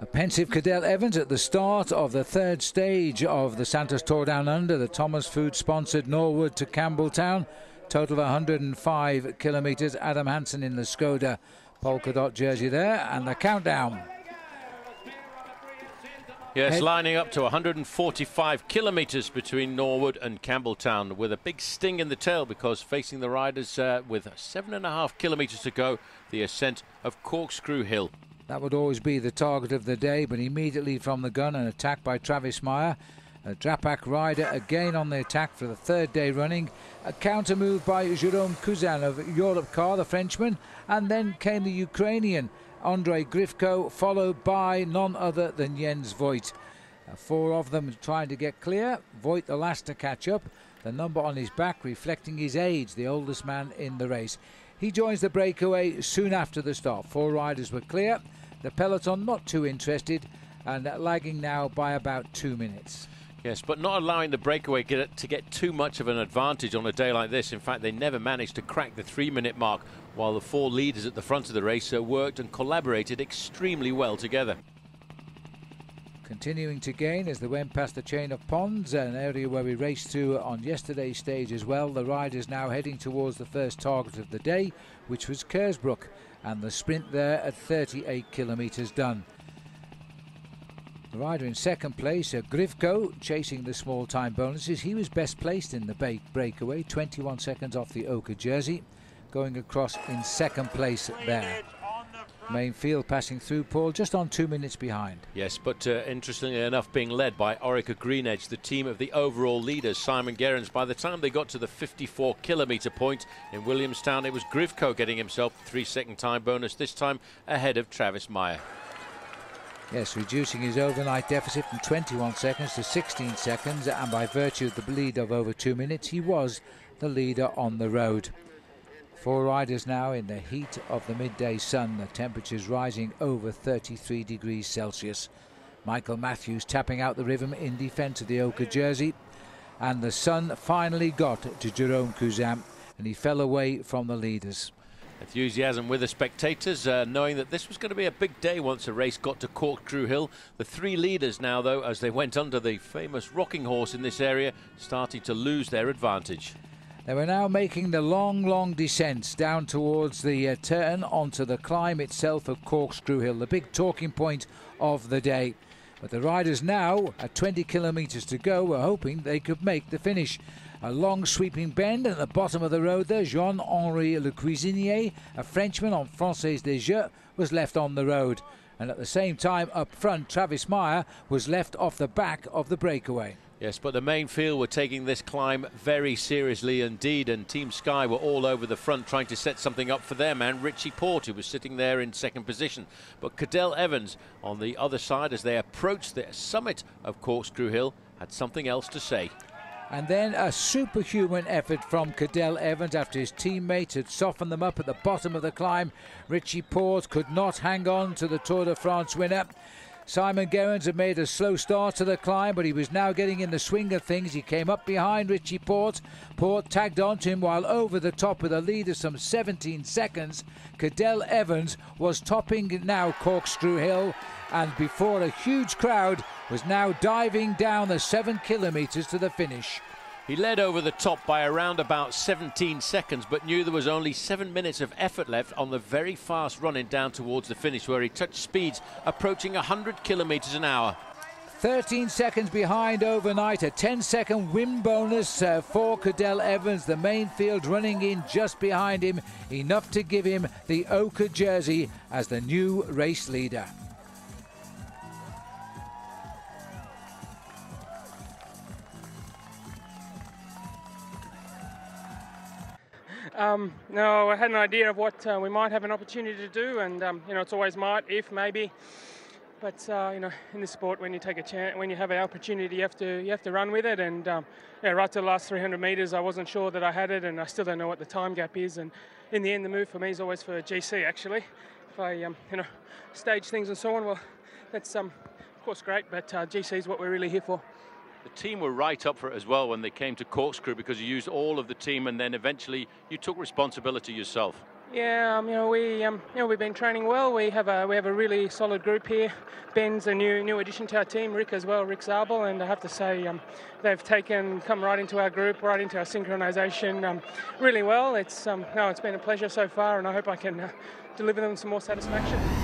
A pensive Cadell Evans at the start of the third stage of the Santos Tour Down Under, the Thomas Food sponsored Norwood to Campbelltown. Total of 105 kilometres. Adam Hansen in the Skoda polka dot jersey there, and the countdown. Yes, lining up to 145 kilometres between Norwood and Campbelltown, with a big sting in the tail because facing the riders with 7.5 kilometres to go, the ascent of Corkscrew Hill. That would always be the target of the day, but immediately from the gun, an attack by Travis Meyer. A Drapac rider again on the attack for the third day running. A counter move by Jérôme Cousin of Europe Car, the Frenchman, and then came the Ukrainian Andrei Grifko, followed by none other than Jens Voigt. Four of them trying to get clear. Voigt the last to catch up, the number on his back reflecting his age, the oldest man in the race. He joins the breakaway soon after the start. Four riders were clear. The peloton not too interested and lagging now by about 2 minutes. Yes, but not allowing the breakaway to get too much of an advantage on a day like this. In fact, they never managed to crack the 3-minute mark, while the four leaders at the front of the race worked and collaborated extremely well together. Continuing to gain as they went past the chain of ponds, an area where we raced through on yesterday's stage as well. The riders now heading towards the first target of the day, which was Kersbrook, and the sprint there at 38 kilometres done. The rider in second place, Grifko, chasing the small time bonuses. He was best placed in the breakaway, 21 seconds off the ochre jersey, going across in second place there. Main field passing through, Paul, just on 2 minutes behind. Yes, but interestingly enough, being led by Orica Greenedge, the team of the overall leaders, Simon Gerrans. By the time they got to the 54-kilometre point in Williamstown, it was Grifko getting himself a 3-second time bonus, this time ahead of Travis Meyer. Yes, reducing his overnight deficit from 21 seconds to 16 seconds, and by virtue of the lead of over 2 minutes, he was the leader on the road. Four riders now in the heat of the midday sun, the temperatures rising over 33 degrees Celsius. Michael Matthews tapping out the rhythm in defence of the ochre jersey, and the sun finally got to Jérôme Cousin, and he fell away from the leaders. Enthusiasm with the spectators, knowing that this was going to be a big day once the race got to Corkscrew Hill. The three leaders now, though, as they went under the famous rocking horse in this area, starting to lose their advantage. They were now making the long descents down towards the turn onto the climb itself of Corkscrew Hill, the big talking point of the day. But the riders now, at 20 kilometres to go, were hoping they could make the finish. A long sweeping bend at the bottom of the road there. Jean-Henri Le Cuisinier, a Frenchman on Française des Jeux, was left on the road. And at the same time, up front, Travis Meyer was left off the back of the breakaway. Yes, but the main field were taking this climb very seriously indeed, and Team Sky were all over the front trying to set something up for their man, Richie Port, who was sitting there in second position. But Cadell Evans on the other side, as they approached the summit of Corkscrew Hill, had something else to say. And then a superhuman effort from Cadell Evans after his teammate had softened them up at the bottom of the climb. Richie Port could not hang on to the Tour de France winner. Simon Gerrans had made a slow start to the climb, but he was now getting in the swing of things. He came up behind Richie Port. Port tagged onto him while over the top with a lead of some 17 seconds. Cadell Evans was topping now Corkscrew Hill, and before a huge crowd was now diving down the 7 kilometres to the finish. He led over the top by around about 17 seconds, but knew there was only 7 minutes of effort left on the very fast running down towards the finish, where he touched speeds approaching 100 kilometres an hour. 13 seconds behind overnight, a 10-second win bonus for Cadell Evans. The main field running in just behind him, enough to give him the ochre jersey as the new race leader. No, I had an idea of what we might have an opportunity to do, and you know, it's always might, if, maybe. But you know, in this sport, when you take a chance, when you have an opportunity, you have to run with it. And yeah, right to the last 300 metres, I wasn't sure that I had it, and I still don't know what the time gap is. And in the end, the move for me is always for GC. Actually, if I you know, stage things and so on, well, that's of course great. But GC is what we're really here for. The team were right up for it as well when they came to Corkscrew, because you used all of the team and then eventually you took responsibility yourself. Yeah, we've been training well. We have a really solid group here. Ben's a new addition to our team. Rick as well, Rick Zabel, and I have to say they've come right into our group, right into our synchronisation really well. It's been a pleasure so far, and I hope I can deliver them some more satisfaction.